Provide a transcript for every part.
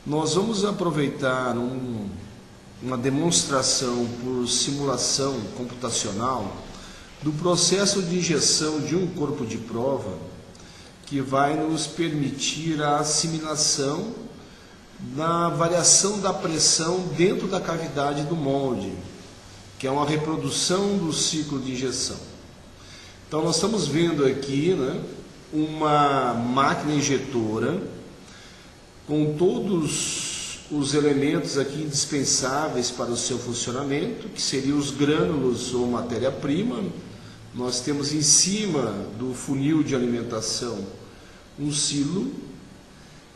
Nós vamos aproveitar uma demonstração por simulação computacional do processo de injeção de um corpo de prova que vai nos permitir a assimilação da variação da pressão dentro da cavidade do molde, que é uma reprodução do ciclo de injeção. Então nós estamos vendo aqui, uma máquina injetora com todos os elementos aqui indispensáveis para o seu funcionamento, que seriam os grânulos ou matéria-prima. Nós temos em cima do funil de alimentação um silo,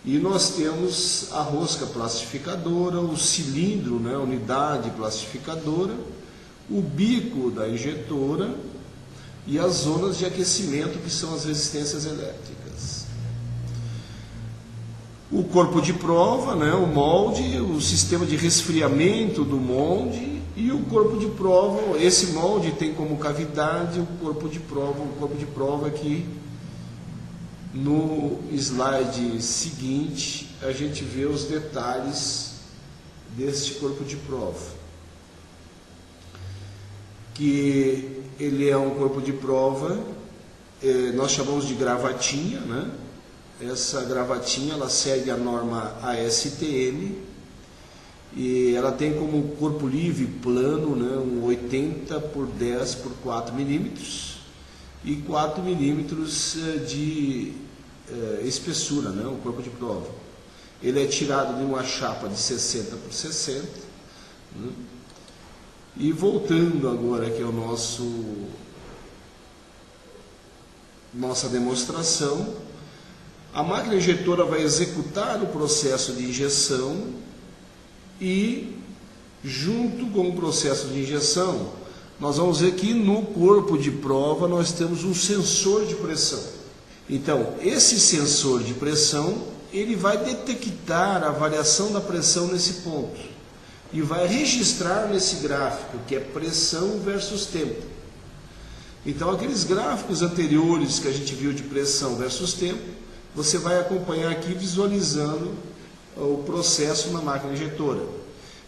e nós temos a rosca plastificadora, o cilindro, a unidade plastificadora, o bico da injetora e as zonas de aquecimento, que são as resistências elétricas. O corpo de prova, o molde, o sistema de resfriamento do molde e o corpo de prova. Esse molde tem como cavidade o corpo de prova que no slide seguinte a gente vê os detalhes deste corpo de prova, que ele é um corpo de prova, nós chamamos de gravatinha, Essa gravatinha ela segue a norma ASTM e ela tem como corpo livre plano, um 80 por 10 por 4 milímetros e 4 milímetros de espessura, o corpo de prova. Ele é tirado de uma chapa de 60 por 60. E voltando agora aqui ao nossa demonstração, a máquina injetora vai executar o processo de injeção e, junto com o processo de injeção, nós vamos ver que no corpo de prova nós temos um sensor de pressão. Então, esse sensor de pressão, ele vai detectar a variação da pressão nesse ponto e vai registrar nesse gráfico, que é pressão versus tempo. Então, aqueles gráficos anteriores que a gente viu de pressão versus tempo, você vai acompanhar aqui visualizando o processo na máquina injetora.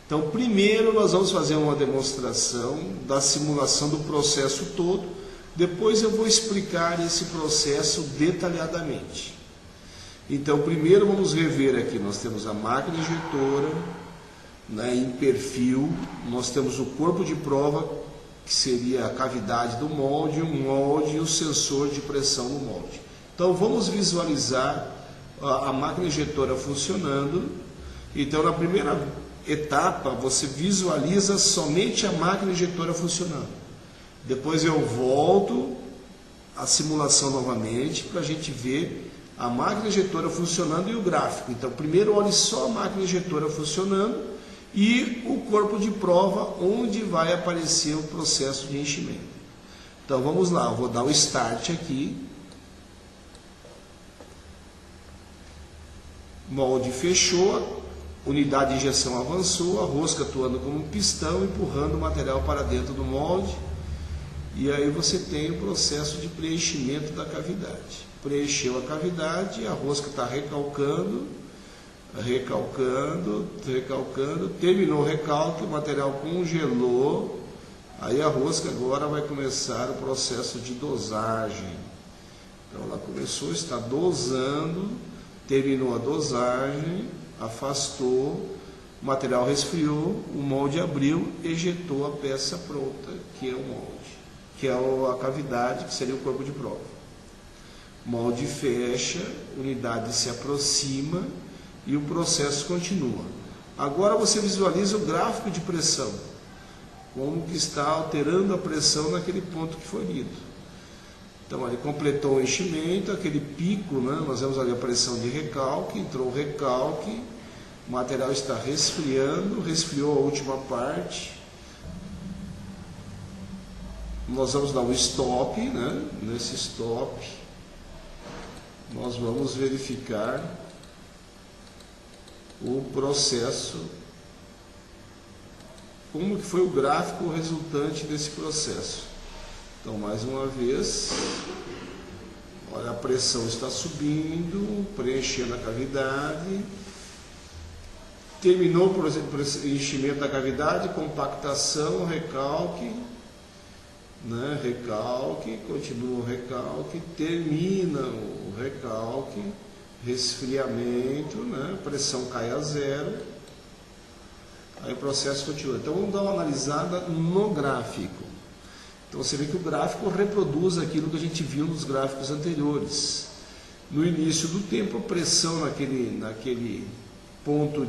Então, primeiro nós vamos fazer uma demonstração da simulação do processo todo, depois eu vou explicar esse processo detalhadamente. Então, primeiro vamos rever aqui, nós temos a máquina injetora, em perfil, nós temos o corpo de prova, que seria a cavidade do molde, o molde e o sensor de pressão no molde. Então vamos visualizar a máquina injetora funcionando. Então na primeira etapa você visualiza somente a máquina injetora funcionando. Depois eu volto a simulação novamente para a gente ver a máquina injetora funcionando e o gráfico. Então primeiro olhe só a máquina injetora funcionando e o corpo de prova onde vai aparecer o processo de enchimento. Então vamos lá, eu vou dar o start aqui. Molde fechou, unidade de injeção avançou, a rosca atuando como um pistão, empurrando o material para dentro do molde. E aí você tem o processo de preenchimento da cavidade. Preencheu a cavidade, a rosca está recalcando, terminou o recalque, o material congelou, aí a rosca agora vai começar o processo de dosagem. Então ela começou, está dosando, terminou a dosagem, afastou, o material resfriou, o molde abriu, ejetou a peça pronta, que é o molde, que é a cavidade, que seria o corpo de prova. Molde fecha, unidade se aproxima e o processo continua. Agora você visualiza o gráfico de pressão, como que está alterando a pressão naquele ponto que foi lido. Então, ele completou o enchimento, aquele pico, nós vemos ali a pressão de recalque, entrou o recalque, o material está resfriando, resfriou a última parte. Nós vamos dar um stop, nesse stop, nós vamos verificar o processo, como que foi o gráfico resultante desse processo. Então, mais uma vez, olha, a pressão está subindo, preenchendo a cavidade, terminou, por exemplo, o enchimento da cavidade, compactação, recalque, né? Recalque, continua o recalque, termina o recalque, resfriamento, né? Pressão cai a zero, aí o processo continua. Então vamos dar uma analisada no gráfico. Então você vê que o gráfico reproduz aquilo que a gente viu nos gráficos anteriores. No início do tempo, a pressão naquele ponto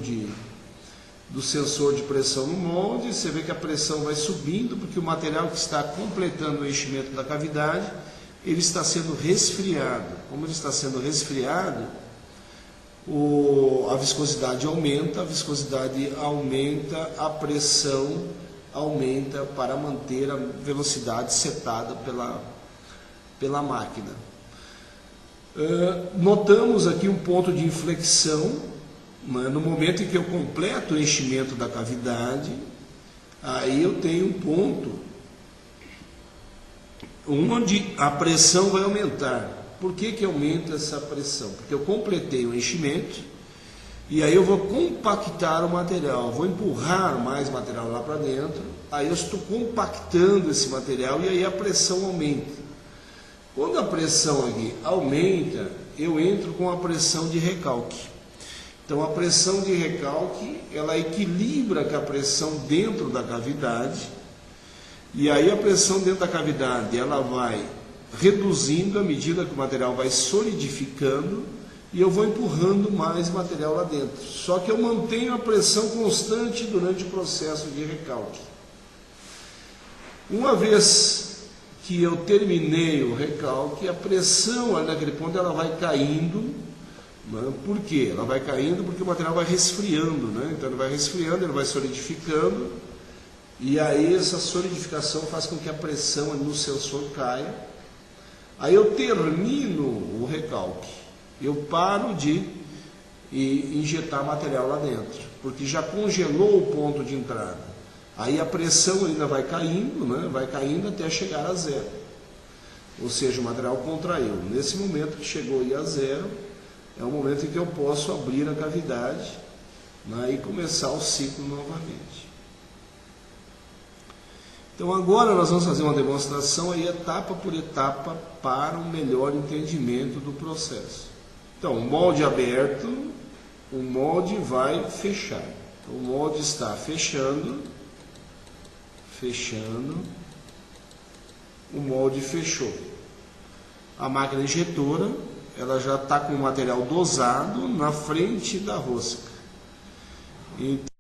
do sensor de pressão no molde, você vê que a pressão vai subindo, porque o material que está completando o enchimento da cavidade, ele está sendo resfriado. Como ele está sendo resfriado, a viscosidade aumenta, a pressão aumenta para manter a velocidade setada pela máquina. Notamos aqui um ponto de inflexão, né? No momento em que eu completo o enchimento da cavidade, aí eu tenho um ponto onde a pressão vai aumentar. Por que aumenta essa pressão? Porque eu completei o enchimento e aí eu vou compactar o material, vou empurrar mais material lá para dentro, aí eu estou compactando esse material e aí a pressão aumenta. Quando a pressão aqui aumenta, eu entro com a pressão de recalque. Então a pressão de recalque, ela equilibra com a pressão dentro da cavidade, e aí a pressão dentro da cavidade, ela vai reduzindo à medida que o material vai solidificando, e eu vou empurrando mais material lá dentro. Só que eu mantenho a pressão constante durante o processo de recalque. Uma vez que eu terminei o recalque, a pressão ali naquele ponto ela vai caindo, né? Por quê? Ela vai caindo porque o material vai resfriando, né? Então ele vai resfriando, ele vai solidificando, e aí essa solidificação faz com que a pressão ali no sensor caia. Aí eu termino o recalque, eu paro de injetar material lá dentro, porque já congelou o ponto de entrada. Aí a pressão ainda vai caindo, né? Vai caindo até chegar a zero. Ou seja, o material contraiu. Nesse momento que chegou aí a zero, é o momento em que eu posso abrir a cavidade, né? E começar o ciclo novamente. Então agora nós vamos fazer uma demonstração aí etapa por etapa para um melhor entendimento do processo. Então, o molde aberto, o molde vai fechar. Então, o molde está fechando, o molde fechou. A máquina injetora, ela já está com o material dosado na frente da rosca. Então,